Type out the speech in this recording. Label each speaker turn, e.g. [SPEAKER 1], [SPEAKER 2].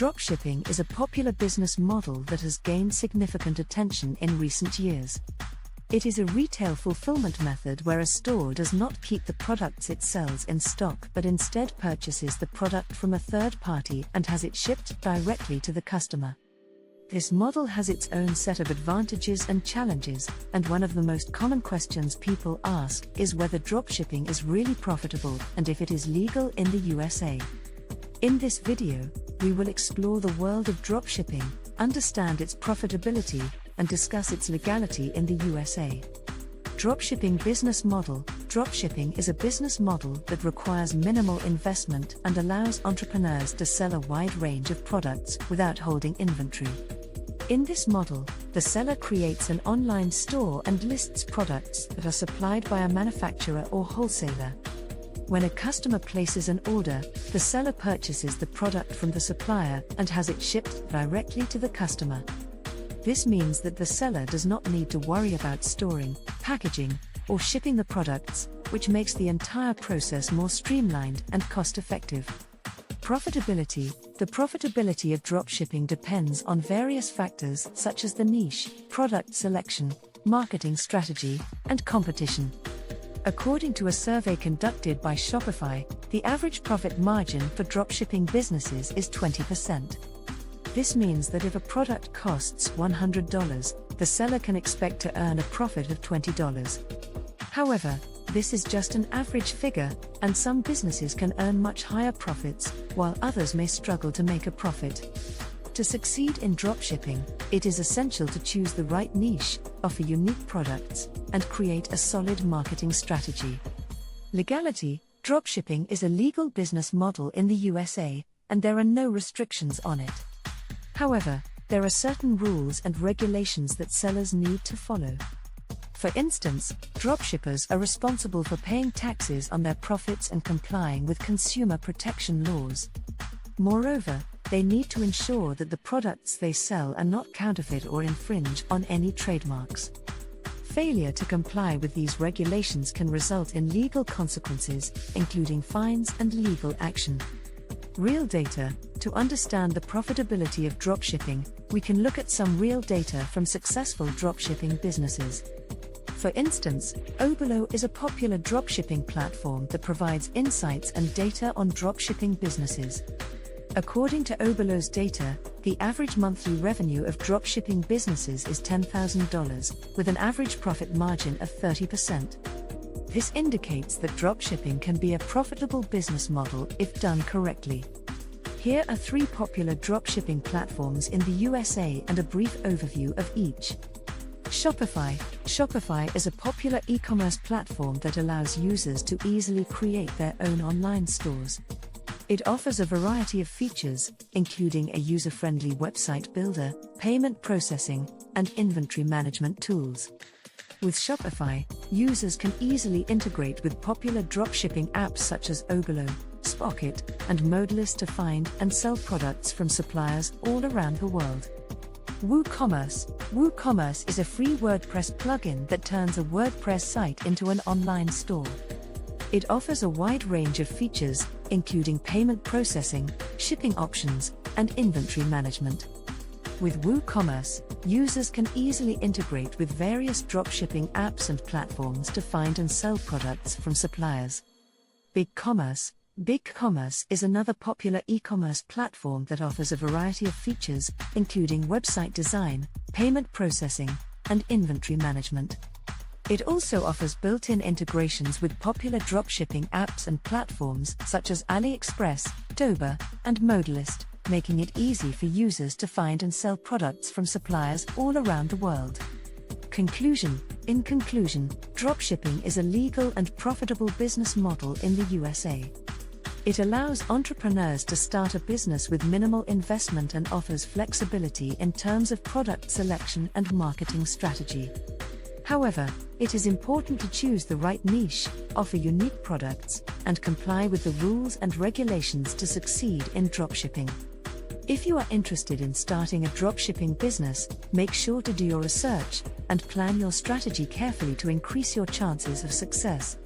[SPEAKER 1] Dropshipping is a popular business model that has gained significant attention in recent years. It is a retail fulfillment method where a store does not keep the products it sells in stock but instead purchases the product from a third party and has it shipped directly to the customer. This model has its own set of advantages and challenges, and one of the most common questions people ask is whether dropshipping is really profitable and if it is legal in the USA. In this video, we will explore the world of dropshipping, understand its profitability, and discuss its legality in the USA. Dropshipping business model. Dropshipping is a business model that requires minimal investment and allows entrepreneurs to sell a wide range of products without holding inventory. In this model, the seller creates an online store and lists products that are supplied by a manufacturer or wholesaler. When a customer places an order, the seller purchases the product from the supplier and has it shipped directly to the customer. This means that the seller does not need to worry about storing, packaging, or shipping the products, which makes the entire process more streamlined and cost-effective. Profitability. The profitability of dropshipping depends on various factors such as the niche, product selection, marketing strategy, and competition. According to a survey conducted by Shopify, the average profit margin for dropshipping businesses is 20%. This means that if a product costs $100, the seller can expect to earn a profit of $20. However, this is just an average figure, and some businesses can earn much higher profits, while others may struggle to make a profit. To succeed in dropshipping, it is essential to choose the right niche, offer unique products, and create a solid marketing strategy. Legality. Dropshipping is a legal business model in the USA, and there are no restrictions on it. However, there are certain rules and regulations that sellers need to follow. For instance, dropshippers are responsible for paying taxes on their profits and complying with consumer protection laws. Moreover, they need to ensure that the products they sell are not counterfeit or infringe on any trademarks. Failure to comply with these regulations can result in legal consequences, including fines and legal action. Real data. To understand the profitability of dropshipping, we can look at some real data from successful dropshipping businesses. For instance, Oberlo is a popular dropshipping platform that provides insights and data on dropshipping businesses. According to Oberlo's data, the average monthly revenue of dropshipping businesses is $10,000, with an average profit margin of 30%. This indicates that dropshipping can be a profitable business model if done correctly. Here are 3 popular dropshipping platforms in the USA and a brief overview of each. Shopify. Shopify is a popular e-commerce platform that allows users to easily create their own online stores. It offers a variety of features, including a user-friendly website builder, payment processing, and inventory management tools. With Shopify, users can easily integrate with popular dropshipping apps such as Oberlo, Spocket, and Modalist to find and sell products from suppliers all around the world. WooCommerce. WooCommerce is a free WordPress plugin that turns a WordPress site into an online store. It offers a wide range of features, including payment processing, shipping options, and inventory management. With WooCommerce, users can easily integrate with various dropshipping apps and platforms to find and sell products from suppliers. BigCommerce. BigCommerce is another popular e-commerce platform that offers a variety of features, including website design, payment processing, and inventory management. It also offers built-in integrations with popular dropshipping apps and platforms such as AliExpress, Dober, and Modalist, making it easy for users to find and sell products from suppliers all around the world. Conclusion. In conclusion, dropshipping is a legal and profitable business model in the USA. It allows entrepreneurs to start a business with minimal investment and offers flexibility in terms of product selection and marketing strategy. However, it is important to choose the right niche, offer unique products, and comply with the rules and regulations to succeed in dropshipping. If you are interested in starting a dropshipping business, make sure to do your research and plan your strategy carefully to increase your chances of success.